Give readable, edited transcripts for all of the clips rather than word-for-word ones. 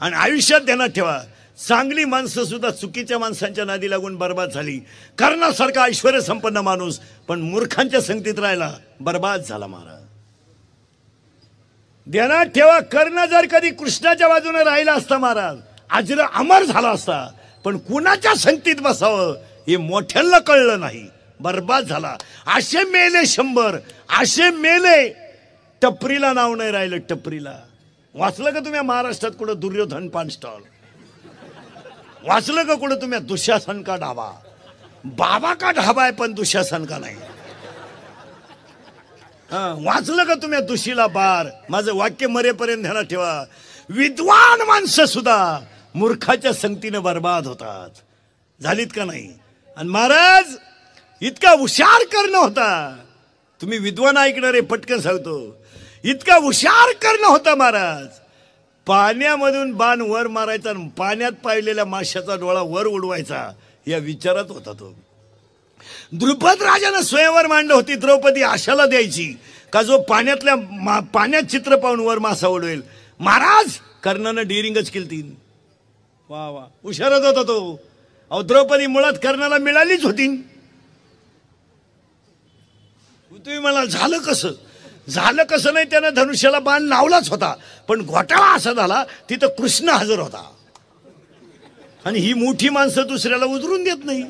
आणि आयुष्यात ध्यानात ठेवा, चांगली माणसं सुद्धा चुकीच्या माणसांच्या नादी लागून बर्बाद झाली. कर्णासारखा ऐश्वर्य संपन्न माणूस पण मूर्खांच्या संगतीत राहिला, बर्बाद झाला महाराज. ध्यानात ठेवा, कर्ण जर कधी कृष्णाच्या बाजूने राहिला असता महाराज, अजर अमर झाला असता. पण कुणाच्या संगतीत बसावं हे मोठ्यांना कळलं नाही, बर्बाद झाला. असे मेले 100, असे मेले. टपरीला नाव नाही राहिलं. टपरीला वाचलं का तुम्ही महाराष्ट्रात कुठं दुर्योधन पान स्टॉल? वाचलं का कुठं तुम्ही दुःशासन का ढाबा? बाबा का ढाबा आहे पण दुःशासन का नाही? वाचलं का तुम्ही दुशीला बार? माझं वाक्य मरेपर्यंत ध्यानात ठेवा, विद्वान माणसं सुद्धा मूर्खाच्या संगतीने बर्बाद होतात. झालीत का नाही? आणि महाराज इतका हुशार करणं होता. तुम्ही विद्वान ऐकणारे पटकन सांगतो, इतका हुशार करणं होता महाराज. पाण्यामधून बाण वर मारायचा, पाण्यात पाहिलेल्या माशाचा डोळा वर उडवायचा, या विचारात होता तो. द्रुपद राजानं स्वयंवर मांडलं होती. द्रौपदी आशाला द्यायची का जो पाण्यात चित्र पाहून वर मासा उडवेल. महाराज कर्णानं डिरिंगच केली. वा वा, हुशारच होता तो. अहो द्रौपदी मुळात कर्णाला मिळालीच होती. तुम्ही मला झालं कसं? झालं कसं नाही, त्यानं धनुष्याला बाण लावलाच होता. पण घोटाळा असा झाला, तिथं कृष्ण हजर होता. आणि ही मोठी माणसं दुसऱ्याला उतरून देत नाही.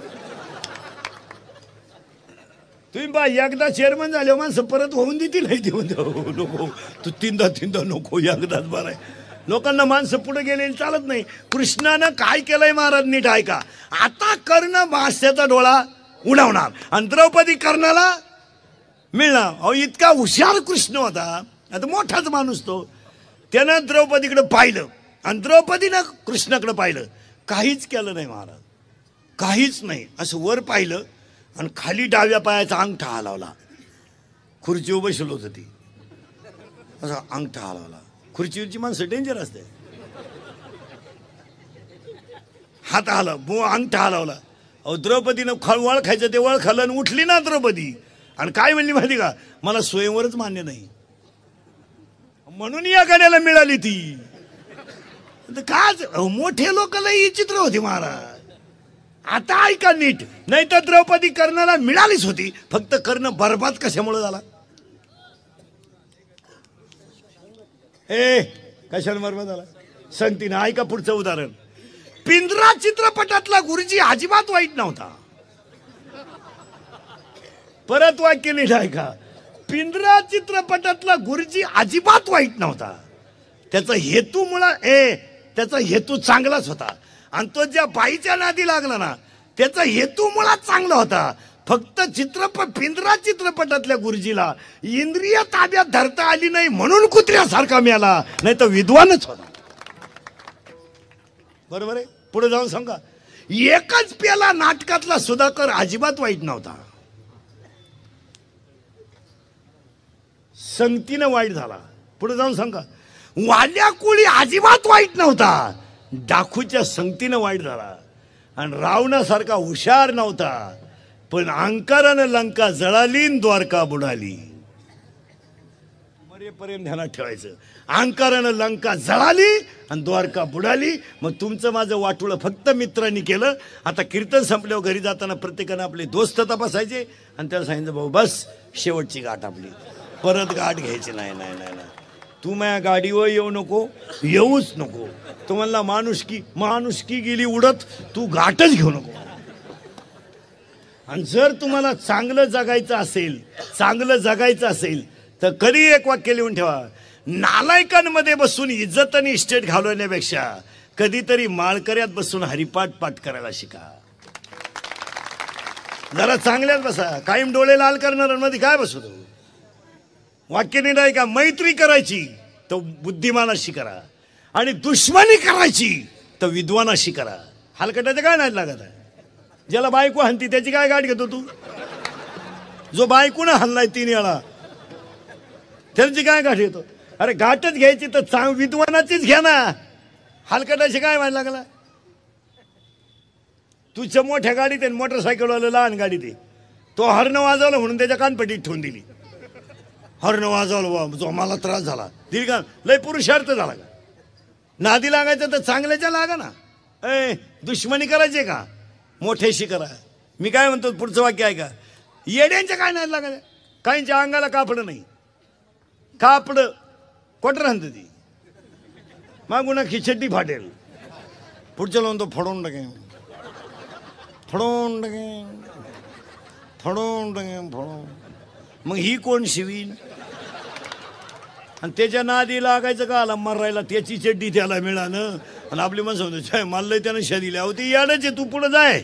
तुम्ही बा एकदा चेअरमन झाले माणसं परत होऊन देतील. नको तू तीनदा नको, एकदाच बरं आहे. लोकांना माणसं पुढे गेलेली चालत नाही. कृष्णानं काय केलंय महाराज नीट ऐका. आता कर्ण मास्याचा डोळा उडवणार आणि द्रौपदी कर्णाला मिळणार. अहो इतका हुशार कृष्ण होता. आता मोठाच माणूस तो. त्यानं द्रौपदीकडे पाहिलं आणि द्रौपदीनं कृष्णाकडे पाहिलं. काहीच केलं नाही महाराज, काहीच नाही. असं वर पाहिलं आणि खाली डाव्या पायाचा अंगठा हलवला. खुर्चीवर बसलो होतं ती, असा अंगठा हलवला. खुर्चीवरची माणसं डेंजर असते. हात हलव, अंगठा हलवला. अहो द्रौपदीनं वळ खायचं ते वळ खाल्लं आणि उठली ना द्रौपदी. आणि काय म्हणली माहिती का, मला स्वयंवरच मान्य नाही म्हणून या गाड्याला मिळाली ती. काय मोठे लोक लई चित्र होती महाराज. आता ऐका नीट, नाही तर द्रौपदी कर्णाला मिळालीच होती. फक्त कर्ण बर्बाद कशामुळे झाला? कशाला बर्बाद झाला सांगते ना. ऐका पुढचं उदाहरण. पिंजरा चित्रपटातला गुरुजी अजिबात वाईट नव्हता. परत वाक्य नीट ऐका. पिंजरा चित्रपटातला गुरुजी अजिबात वाईट नव्हता. त्याचा हेतू चांगलाच होता. आणि तो ज्या बाईच्या नादी लागला ना, त्याचा हेतू मुळात चांगला होता. फक्त पिंजरा चित्रपटातल्या गुरुजीला इंद्रिय ताब्यात धरता आली नाही म्हणून कुत्र्यासारखा मिळाला, नाही तर विद्वानच होता. बरोबर आहे. पुढे जाऊन सांगा. एकच पेला नाटकातला सुधाकर अजिबात वाईट नव्हता. संगतीनं वाईट झाला. पुढे जाऊन सांगा. वाल्या कोळी अजिबात वाईट नव्हता. डाकूच्या संगतीनं वाईट झाला. आणि रावणासारखा हुशार नव्हता. पण अहंकारानं लंका जळाली, द्वारका बुडाली. मरेपर्यंत ध्यानात ठेवायचं. अहंकारानं लंका जळाली आणि द्वारका बुडाली. मग तुमचं माझं वाटोळं फक्त मित्रांनी केलं. आता कीर्तन संपल्यावर घरी जाताना प्रत्येकानं आपले दोस्त तपासायचे आणि त्याला सांगितलं, भाऊ बस शेवटची गाठ आपली, परत गाठ घ्यायची नाही. नाही नाही नाही, तू माझ्या गाडीवर येऊ नको, येऊच नको. तुम्हाला माणुसकी गेली उडत, तू गाठच घेऊ नको. आणि जर तुम्हाला चांगलं जगायचं असेल तर कधी एक वाक्य लिहून ठेवा. नालायकांमध्ये बसून इज्जत आणि इस्टेट घालवण्यापेक्षा कधीतरी माळकऱ्यात बसून हरिपाठ पाठ करायला शिका. जरा चांगल्यात बसा. कायम डोळे लाल करणाऱ्यांमध्ये काय बसतो? वाक्य नाही का. मैत्री करायची तर बुद्धिमानाशी करा आणि दुश्मनी करायची तर विद्वानाशी करा. हलकटाचं काय नाही लागत आहे. ज्याला बायको हाणती त्याची काय गाठ घेतो तू? जो बायकोनं हाणलाय 3 वेळा त्याची काय गाठ घेतो? अरे गाठच घ्यायची तर विद्वानाचीच घ्या ना. हलकटाशी काय व्हायला लागला? तुझ्या मोठ्या गाडीत आहे, मोटरसायकलवाला लहान गाडीत आहे. तो हॉर्न वाजवला म्हणून त्याच्या कानपट्टीत ठेवून दिली. हॉर्न वाजवलं, जो मला त्रास झाला दिली का? लय पुरुषार्थ झाला का? नादी लागायचं तर चांगल्याच्या लागा ना. दुश्मनी करायची का मोठ्याशी करा. मी काय म्हणतो पुढचं वाक्य आहे का, येड्यांच्या काय नाही लागायचं. काहींच्या अंगाला कापड नाही, कापड कोटर आणतं ती मागून खिचडी फाटेल, पुढच्या लावून तो फडवून टाकेन फडवून टाकेन फडवून टाकेन फडवून. मग ही कोण शिवीन. आणि त्याच्या नादी लागायचं का आला मरायला, त्याची चड्डी त्याला मिळालं. आणि आपली माणसं म्हणतो मारलंय त्यानं शदिल्या होती याडच आहे, तू पुढे जाय.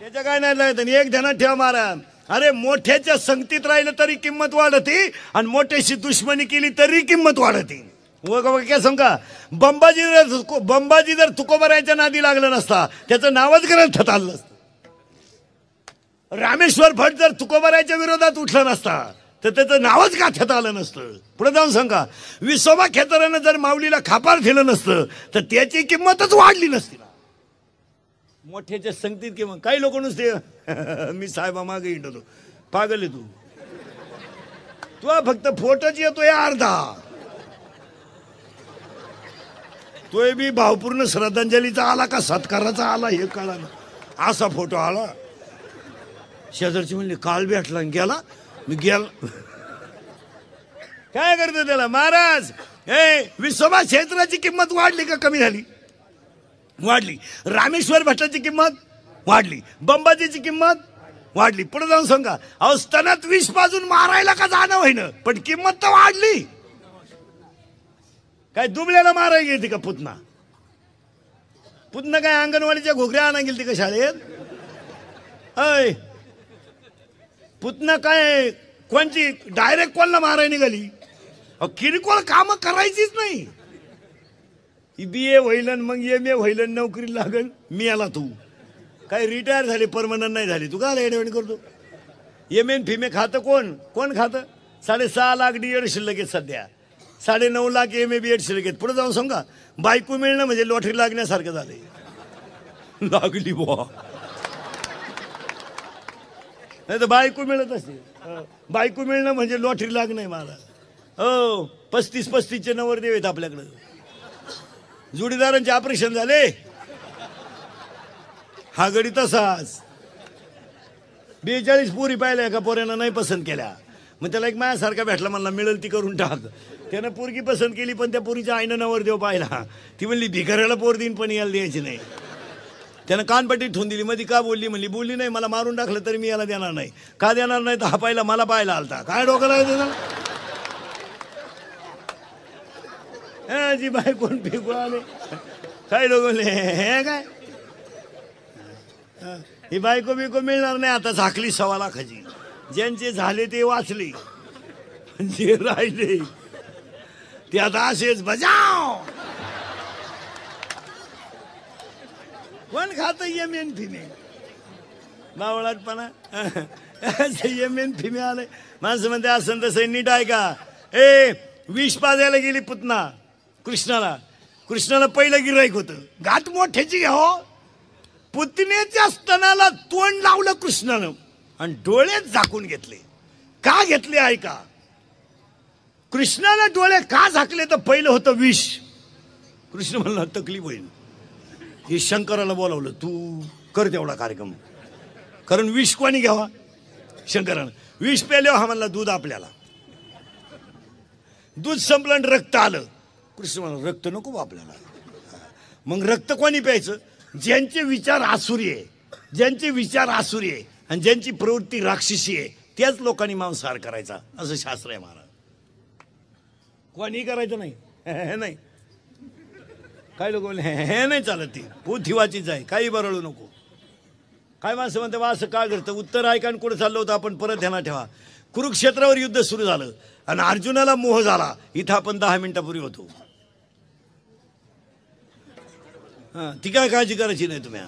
त्याच्या काय नाही लागत. आणि एक ध्यानात ठेवा महाराज, अरे मोठ्याच्या संगतीत राहिलं तरी किंमत वाढते आणि मोठ्याशी दुश्मनी केली तरी किंमत वाढते. काय सांगा, बंबाजी जर तुकोबरायच्या नादी लागलं नसता त्याचं नावच ग्रंथात आलं नसतं. रामेश्वर भट जर तुकोबरायच्या विरोधात उठला नसता तर त्याचं नावच गाठ्यात आलं नसतं. पुढे जाऊन सांगा, विसोबा खेतरानं जर माऊलीला खापार दिलं नसतं तर त्याची किंमतच वाढली नसती. मोठ्याच्या संगतीत किंवा काही लोक नुसते मी साहेबा मागे हिंडतो, पागल आहे तू फक्त फोटोच येतोय अर्धा. तोय बी भावपूर्ण श्रद्धांजलीचा आला का सत्काराचा आला हे कळा ना. असा फोटो आला, शेजारची म्हणली काल भेटला गेला. मी गेला काय करतो त्याला. महाराज विसोबा क्षेत्राची किंमत वाढली का कमी झाली. वाढली. रामेश्वर भट्टाची किंमत वाढली, बंबाजीची किंमत वाढली. पुढे जाऊन सांगा, अहो स्तनात विष पाजून मारायला का जाणं होईना पण किंमत तर वाढली. काय दुबल्याला मारायला गेली का पुतना. पुतना काय अंगणवाडीच्या घोगऱ्या आणा गेली का शाळेत. अय पुतना काय कोणची डायरेक्ट कोणला मारायला निघाली. किरकोळ काम करायचीच नाही. BA होईल मग MA होईल, नोकरी लागल. मी याला तू काय रिटायर झाली परमनंट नाही झाली, तू काय एडवण करतो. MA फिमे खातं कोण खातं. 6.5 लाख DED शिल्लक आहेत सध्या, 9.5 लाख MA BEd शिल्लक आहेत. पुढे जाऊन सांगा, बायको मिळणं म्हणजे लॉटरी लागण्यासारखं झालंय. लागली बुवा, नाही तर बायको मिळत असते. बायको मिळणं म्हणजे लॉटरी लागणं मला. 35-35चे नवरदेव आहेत आपल्याकडं. जोडीदारांचे ऑपरेशन झाले, हा गडी तसाच. 42 पोरी पाहिल्या एका पोऱ्यानं नाही पसंत केल्या. मग त्याला एक माझ्यासारखा भेटला, म्हणला मिळेल ती करून टाक. त्यानं पोरगी पसंत केली पण त्या पोरीच्या आईनं नवरदेव पाहिला. ती म्हणली भिकाऱ्याला पोर देईन पण याला द्यायची नाही. त्यानं कानपट्टी ठेवून दिली. मध्ये का बोलली, म्हणली बोलली नाही मला मारून टाकलं तरी मी याला देणार नाही. का देणार नाही तर हा पाहिला मला पाहायला आलता. काय डोकं लागलं जी बाय कोण फेकू आले. काय लोक हे काय ही बायको बिको मिळणार नाही. आता झाकली 1.25 लाखाची. ज्यांचे झाले ते वाचले, जे राहिले ते आता असेच बजाव. कोण खात MN फिमे बावळाटपणा. MN फिमे आले. माणसं म्हणते असं तसं नीट आहे का. विष पाजायला गेली पुतना कृष्णाला पहिलं गिराईक होतं. घाट मोठ्याची घ्याव. पुतण्याच्या स्तनाला तोंड लावलं कृष्णानं आणि डोळेच झाकून घेतले. का घेतले ऐका. कृष्णाला डोळे का झाकले तर पहिलं होतं विष. कृष्ण म्हणला तकलीफ होईल. हे शंकराला बोलावलं, तू कर तेवढा कार्यक्रम. कारण विष कोणी घ्यावा, शंकरानं. विष प्याल्यावर हा म्हणला दूध आपल्याला. दूध संपलं आणि रक्त आलं. कृष्ण म्हणला रक्त नको आपल्याला. मग रक्त कोणी प्यायचं, ज्यांचे विचार आसुरी आहे, ज्यांचे विचार आसुरी आहे आणि ज्यांची प्रवृत्ती राक्षसी आहे त्याच लोकांनी मांसाहार करायचा असं शास्त्र आहे महाराज. कोणी करायचं नाही. नाही काही लोक बोलले हे नाही चालत, ती पोथिवाचीच आहे, काही बरळू नको. काय माणसं म्हणते वा असं का करतं. उत्तर ऐका आणि कुठं चाललं होतं आपण परत ध्यानात ठेवा. कुरुक्षेत्रावर युद्ध सुरू झालं आणि अर्जुनाला मोह झाला. इथं आपण 10 मिनिटापूर्वी होतो. ती काय काळजी करायची नाही तुम्ही.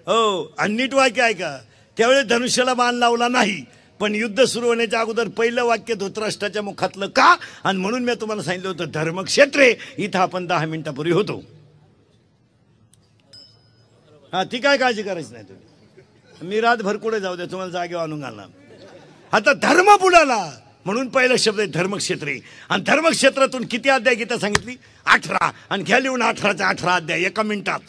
हो आणि नीट वाक्य ऐका. त्यावेळेस धनुष्याला बाण लावला नाही पण युद्ध सुरू होण्याच्या अगोदर पहिलं वाक्य धृतराष्ट्राच्या मुखातलं का. आणि म्हणून मी तुम्हाला सांगितलं होतं धर्मक्षेत्रे इथं आपण 10 मिनिटापूर्वी होतो. ती काय काळजी करायची नाही तुम्ही. मी रातभर कुठे जाऊ द्या, तुम्हाला जागेवर आणून घालणार. आता धर्म बुडाला म्हणून पहिला शब्द आहे धर्मक्षेत्री. आणि धर्मक्षेत्रातून किती अध्याय गीता सांगितली? 18. आणि घ्या लिहून 18च्या 18 अध्याय एका मिनिटात.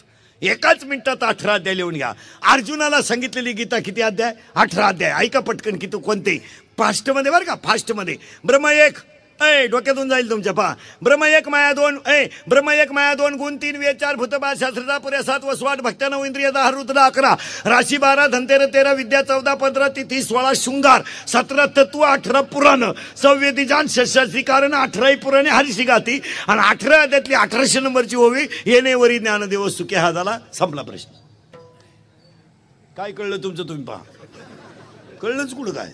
एकाच मिनिटात 18 अध्याय लिहून घ्या. अर्जुनाला सांगितलेली गीता किती अध्याय? 18 अध्याय. ऐका पटकन की तू कोणते फास्टमध्ये बरं का, फास्टमध्ये. ब्रह्म एक, डोक्यातून जाईल तुमच्या. पहा, ब्रह्म एक माया दोन, ब्रह्म एक माया दोन, गुण 3 वेद 4 भूतबाद शास्त्रता पुऱ्या 7 वसवाट भक्त्या 9 इंद्रिय 10 रुद्र 11 राशी 12 धनतेर 13 विद्या 14 15 तिथी 16 शृंगार 17 तत्व 18 पुराण संवेदी जान षष्ठाची कारण 18 पुराणे हरिशी गाती. आणि 18 अध्यायातली 1800 नंबरची ओवी येणेवरी ज्ञानदेव सुखे. हा झाला संपला प्रश्न. काय कळलं तुमचं? तुम्ही पहा, कळलंच कुठं काय?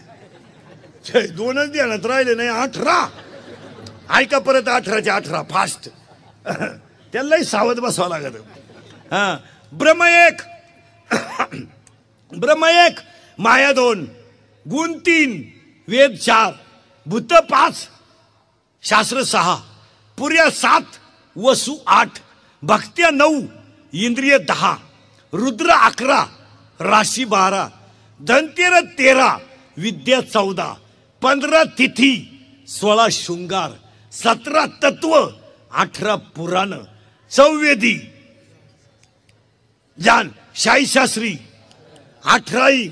2च ध्यानात राहिले नाही, 18. ऐका परत 18च्या 18 फास्ट. त्यालाही सावध बसावं लागत. हा, ब्रह्म एक, ब्रह्म एक माया 2 गुण 3 वेद 4 भूत 5 शास्त्र 6 पुऱ्या 7 वसु 8 भक्त्या 9 इंद्रिय 10 रुद्र 11 राशी 12 धनतेर 13 विद्या 14 15 तिथी 16 शृंगार 17 तत्व 18 पुराण संवेदी जान शाहीशास्त्री 18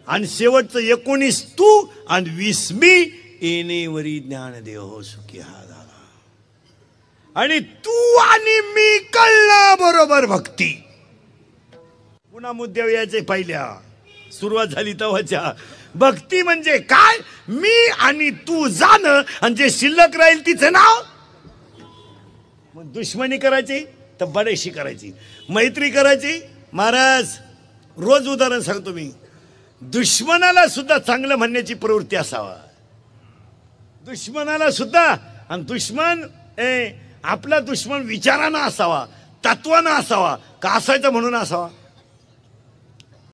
आणि शेवटचं 19 तू आणि 20 मी येणेवरी ज्ञानदेव सुखी. हा झाला. आणि तू आणि मी कळलं बरोबर भक्ती. पुन्हा मुद्द्यावर यायचे. पहिल्या सुरुवात झाली तेव्हाच्या. भक्ती म्हणजे काय? मी आणि तू जाणं आणि जे शिल्लक राहील तिचं नाव. मग दुश्मनी करायची तर बडेशी करायची, मैत्री करायची. महाराज रोज उदाहरण सांगतो मी. दुश्मनाला सुद्धा चांगलं म्हणण्याची प्रवृत्ती असावा. दुश्मनाला सुद्धा. आणि दुश्मन आपला दुश्मन विचारानं असावा, तत्वानं असावा का असायचं म्हणून असावा?